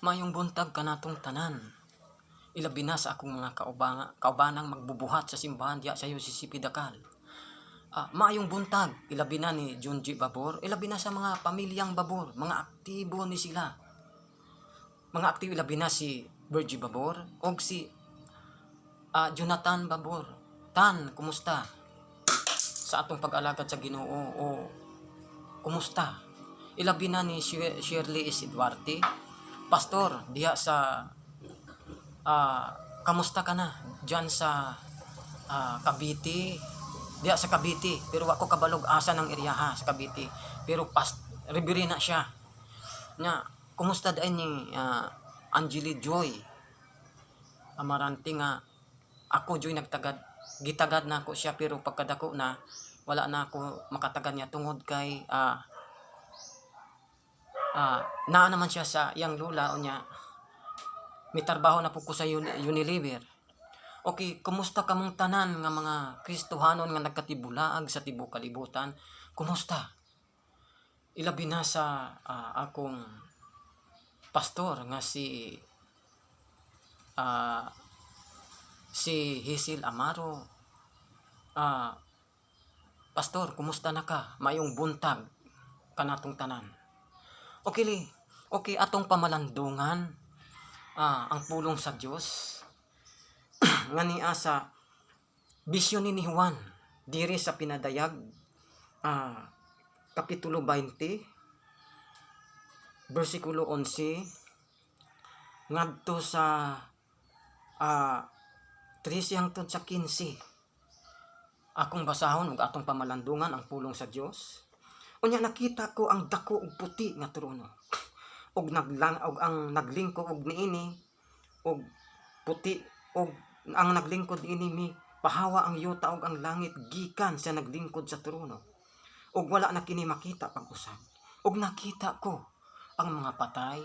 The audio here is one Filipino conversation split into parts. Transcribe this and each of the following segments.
Mayong buntag kanatong tanan. Ilabi na sa akong mga kaubanang magbubuhat sa simbahan diya sa UCCP Dakal. Mayong buntag, ilabi na ni Junji Babor, ilabi na sa mga pamilyang Babor, mga aktibo ni sila. Mga aktibo ilabi na si Virgie Babor o si Jonathan Babor. Tan, kumusta? Sa atong pag-alagad sa Ginoo o kumusta? Ilabi na ni Shirley S. Duarte, pastor diya sa kamusta ka na diyan sa Cavite, diya sa Cavite, pero ako kabalog asa ng area sa Cavite, pero ribiri na siya na kumusta dayon ni Angeli Joy Amarante nga ako Joy gitagad na ako siya, pero pagkadako na wala na ako makatagad niya tungod kay naa naman siya sa iyang lula o niya may trabaho na po ko sa Unilever. Okay, kumusta kamong tanan nga mga Kristohanon nga nagkatibulaag sa tibuok kalibutan? Kumusta? Ilabi na sa akong pastor nga si Hazel Amaro. Pastor, kumusta na ka? Mayong buntag kanatong tanan. Okay, atong pamalandungan ang pulong sa Dios nga niya sa bisyon ni Juan diri sa pinadayag kapitulo 20 bersikulo 11 ngadto sa 13 hangtod sa 15. Akong basahon ug atong pamalandungan ang pulong sa Dios. Unya nakita ko ang dako ug puti nga trono. Og ang naglingkod og niini og puti og ang naglingkod ini mi pahawa ang yuta og ang langit gikan sa naglingkod sa trono. Og wala na kini makita pag-usab. Og nakita ko ang mga patay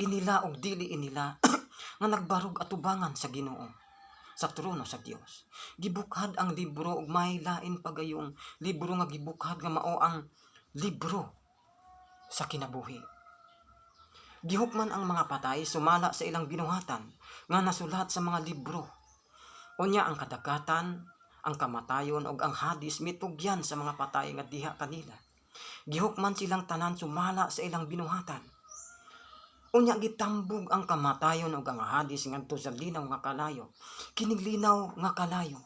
inila og dili inila nga nagbarog atubangan sa Ginoo sa trono sa Dios. Gibukhad ang libro og may lain pagayong libro nga gibukhad nga mao ang libro sa kinabuhi. Gihukman ang mga patay sumala sa ilang binuhatan nga nasulat sa mga libro. Unya ang kadagatan, ang kamatayon ug ang hadis mitugyan sa mga patay nga diha kanila. Gihukman silang tanan sumala sa ilang binuhatan. Unya gitambog ang kamatayon ug ang hadis ngadto sa linaw nga kalayo. Kining linaw nga kalayo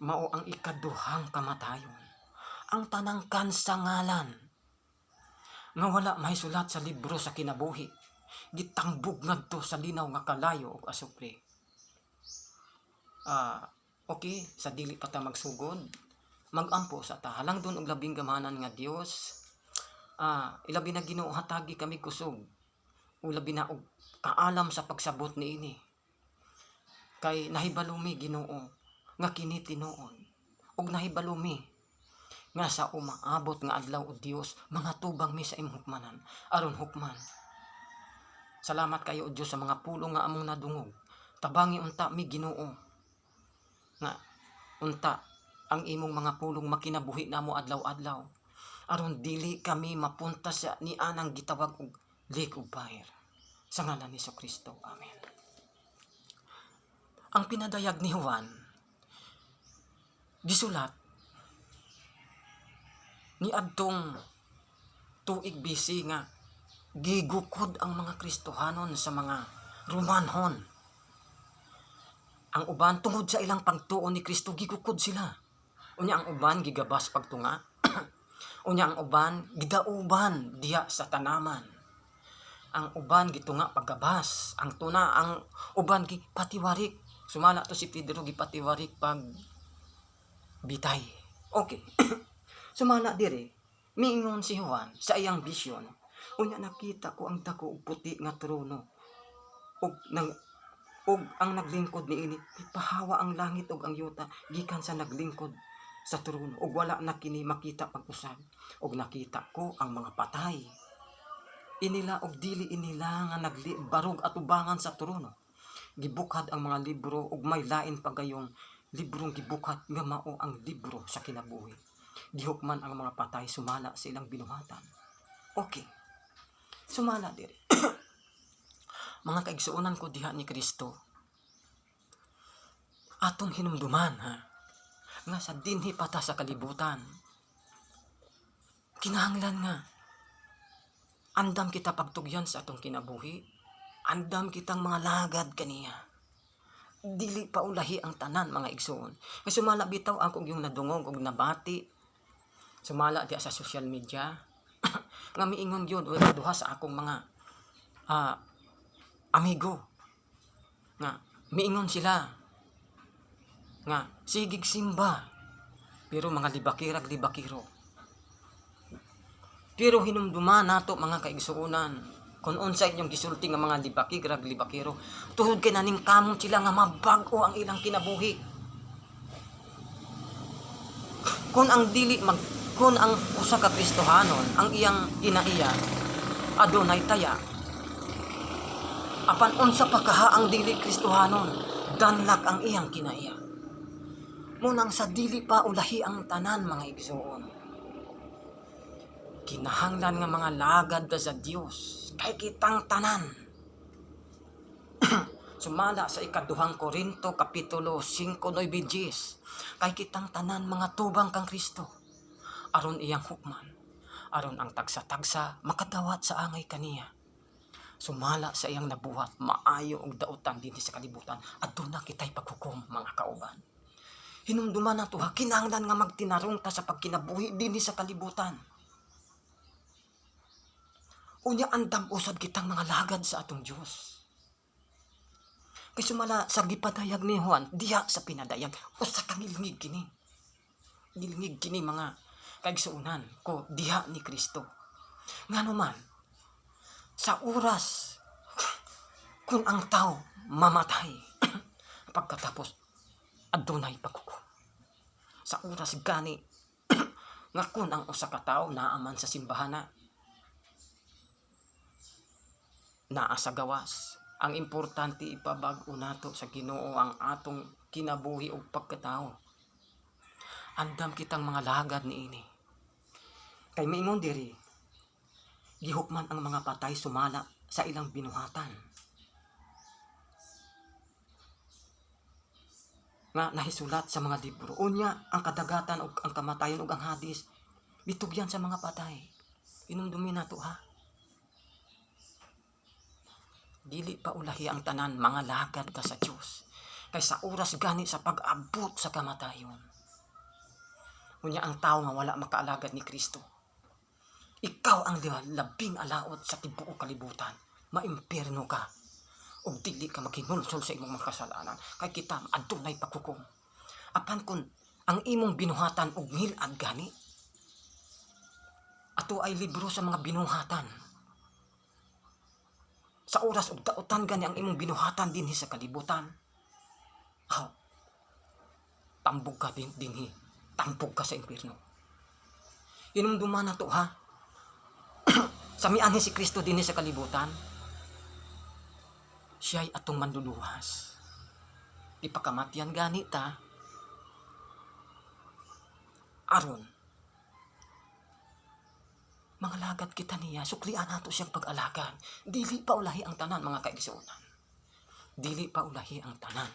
mao ang ikaduhang kamatayon. Ang tanang kansangalan nga wala may sulat sa libro sa kinabuhi gitambog ngadto sa linaw nga kalayo ug asupre. Okay, sa dili pa ta magsugod, magampo sa ta halangdon og labing gamanan nga Dios. Ilabi na Ginoo hatagi kami kusog o labi na og kaalam sa pagsabot niini. Kay nahibalumi Ginoo nga kini tinuon og nahibalumi nga sa umaabot nga adlaw o Dios mga tubang mi sa imong hukmanan aron hukman. Salamat kayo o Dios sa mga pulong nga among nadungog. Tabangi unta mi Ginoo nga unta ang imong mga pulong makinabuhi namo adlaw-adlaw aron dili kami mapunta sa nianang gitawag og lake of fire. Sa ngalan ni Kristo. Amen. Ang pinadayag ni Juan gisulat ni adtong tuig BC nga gigukod ang mga Kristohanon sa mga Romanhon. Ang uban tungod sa ilang pagtuo ni Kristo gigukod sila. Unya ang uban gigabas pagtunga. Unya ang uban gidauban diya sa tanaman. Ang uban gitunga paggabas. Ang uban gipatiwarik. Sumala to si Pedro gipatiwarik pag bitay. Okay. Sumala dire, miingon si Juan sa iyang bisyon. Unya nakita ko ang dako og puti nga trono. Og ang naglingkod niini ipahawa ang langit og ang yuta gikan sa naglingkod sa trono. Og wala na kini makita pag-usab. Og nakita ko ang mga patay inila og dili inila nga nagbarog atubangan sa trono. Gibukhad ang mga libro og may lain pagayong librong gibukhad nga mao ang libro sa kinabuhi. Gihukman ang mga patay sumala sa ilang binuhatan. Okay. Sumala diri. mga kaigsuonan ko diha ni Kristo, atong hinumduman ha, nga sa dinhi pata sa kalibutan, kinahanglan nga, andam kita pagtugyan sa atong kinabuhi, andam kitang mga lagad kaniya. Dili pa ulahi ang tanan mga igsoon. Kasi sumala bitaw ako yung nadungog og nabati. Sumala diya sa social media. Nga miingon yun, duha sa akong mga amigo. Nga, miingon sila. Nga, sigig simba. Pero mga libakirag-libakiro. Pero hinumduman nato mga kaigsuonan. Kung unsa inyong gisulti nga mga libakirag-libakiro, tuhod kay naning kamot sila nga mabag-o ang ilang kinabuhi. Kung ang usa ka Kristohanon, ang iyang inaiya, adunay taya. Apan unsa pa kaha ang dili Kristohanon, danlak ang iyang kinaiya. Munang sa dili pa ulahi ang tanan mga igsoon. Kinahanglan nga mga lagad ta sa Dios kay kitang tanan. Sumala sa ikaduhang Korinto kapitulo 5:9 kay kitang tanan mga tubang kang Kristo. Aron iyang hukman, aron ang tagsa-tagsa makadawat sa angay kaniya. Sumala sa iyang nabuhat, maayo og dautan dinhi sa kalibutan, aduna kitay paghukom mga kauban. Hinumduman nato ha, kinahanglan nga magtinarong ta sa pagkinabuhi dinhi sa kalibutan. Unya andam usab kitang mga lagad sa atong Dios. Kay sumala sa gipadayag ni Juan diha sa pinadayag, usa ka ngilngig kini. Ngilngig kini mga kaigsuonan ko diha ni Kristo. Ngano man sa oras kung ang tao mamatay pagkatapos adunay paghukom. Sa oras gani nga kun ang usa ka tawo naaman sa simbahana, naa sa gawas, ang importante ipabag-o nato sa Ginoo ang atong kinabuhi ug pagkatao. Andam kitang mga lagad niini. Kay miingon diri, gihukman ang mga patay sumala sa ilang binuhatan. Nga nahisulat sa mga libro. Unya ang kadagatan ug ang kamatayon ug ang hadis bitugyan sa mga patay. Inumdumi nato ha. Dili pa ulahi ang tanan mga lagad ka sa Dios. Kay sa oras gani sa pag-abot sa kamatayon. Unya ang tawo nga wala makaalagad ni Kristo, ikaw ang labing alaot sa tibuok kalibutan. Maimpierno ka ug dili ka maghinulsol sa imong mga kasalanan kay kita adunay paghukom. Apan kun ang imong binuhatan og ngil-ag gani, ato ay libro sa mga binuhatan. Sa oras ug dautan gani ang imong binuhatan dinhi sa kalibutan, tambog ka dinhi, tambog ka sa impierno. Hinumduman nato ha. Sa mianhi si Kristo dinhi sa kalibutan, siya'y atong manluluwas. Ipakamatyan gani ta aron mga lagad kita niya, suklian nato siyang pag-alagan. Dili pa ulahi ang tanan mga kaigsuonan. Dili pa ulahi ang tanan.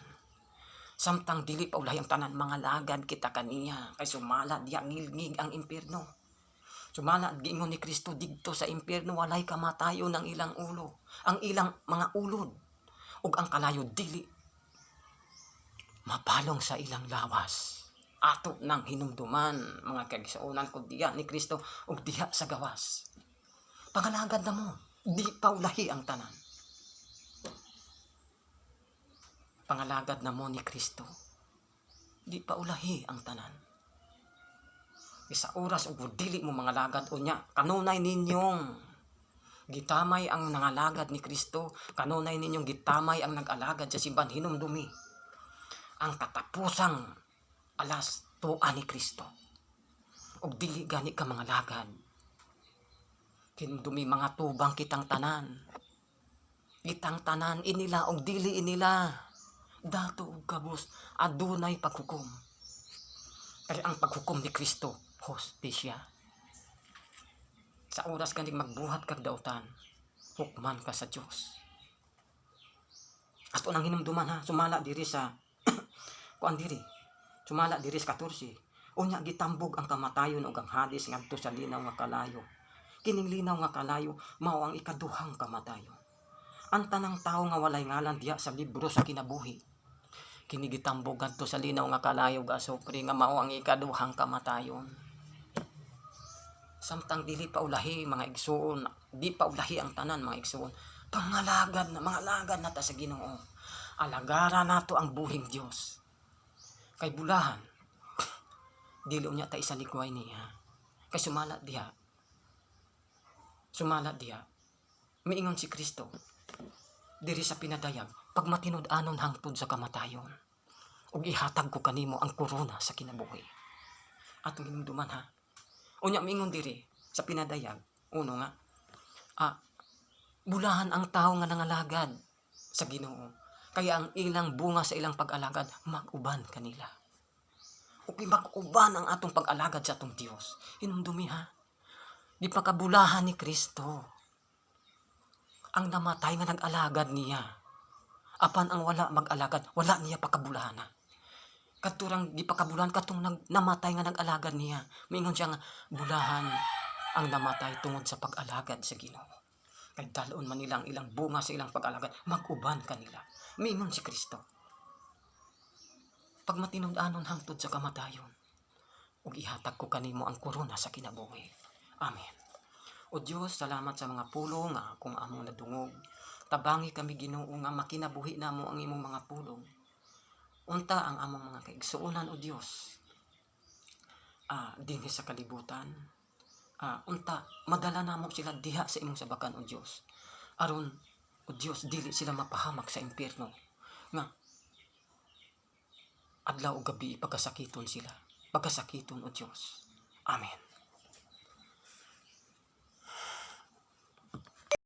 Samtang dili pa ulahi ang tanan, mga lagad kita kaniya. Kay sumala diya ngilngig ang impierno. Sumala giingon ni Kristo didto sa impierno walay kamatayon ang ilang ulo, ang ilang mga ulod, ug ang kalayo dili mapalong sa ilang lawas. Ato nang hinumduman mga kaigsuonan ko diha ni Kristo ug diha sa gawas. Pangalagad na mo, di pa ulahi ang tanan. Pangalagad na mo ni Kristo, di pa ulahi ang tanan. Sa oras ug dili mo mga lagad unya, kanunay ninyong gitamay ang nangalagad ni Kristo, kanunay ninyong gitamay ang nag-alagad sa simbahan, hinumdumi ang katapusang alas tuan ni Kristo. Og dili gani ka mga lagad. Hinumdumi mga tubang kitang tanan. Kitang tanan inila og dili inila. Dato og kabus adunay paghukom. Kaya ang paghukom ni Kristo, hostisya. Sa oras kaning magbuhat kag dautan, hukman ka sa Dios. Ato nang hinumduman ha, sumala diri sa kuan diri. Sumala diri sa 14. Unya gitambog ang kamatayon ug ang Hades ngadto sa linaw nga kalayo. Kining linaw nga kalayo mao ang ikaduhang kamatayon. Ang tanang tawo nga walay ngalan diha sa libro sa kinabuhi. Kini gitambog ngadto sa linaw nga kalayo gasupri nga mao ang ikaduhang kamatayon. Samtang dili pa ulahi mga igsoon, di pa ulahi ang tanan mga igsoon. Pangalagad na mga alagad na ta sa Ginoo. Alagara nato ang buhing Dios. Kay bulahan dili unya ta isa likway niya. Kay sumalat diha. Sumalat diha. Miingon si Kristo diri sa pinadayag, pag matinud-anon hangtod sa kamatayon. Ug ihatag ko kanimo ang korona sa kinabuhi. Atong hinumduman ha. Unya miingon diri sa pinadayag, uno nga, bulahan ang tao nga nangalagad sa Ginoo. Kaya ang ilang bunga sa ilang pag-alagad, mag-uban kanila. O mag-uban ang atong pag-alagad sa atong Dios. Hinumdumi ha. Di pa kabulahan ni Kristo. Ang namatay nga nag-alagad niya. Apan ang wala mag-alagad, wala niya pakabulahan ha. Katurang di pa kabulahan katong namatay nga nag-alagad niya. Mingon siya nga, bulahan ang namatay tungod sa pag-alagad sa Ginoo. Kay dalon man nilang ilang bunga sa ilang pag-alagad, mag-uban kanila. Mingon si Kristo. Pag matinud-anon hangtod sa kamatayon, ug ihatag ko kanimo ang korona sa kinabuhi. Amen. O Dios, salamat sa mga pulong nga akong among nadungog. Tabangi kami Ginoo nga makinabuhi namo ang imong mga pulong. Unta ang among mga kaigsuonan o Dios. Dinhi sa kalibutan. Unta madala namo sila diha sa imong sabakan o Dios. Aron o Dios dili sila mapahamak sa impyerno. Nga adlaw o gabi pagkasakiton sila. Pagkasakiton o Dios. Amen.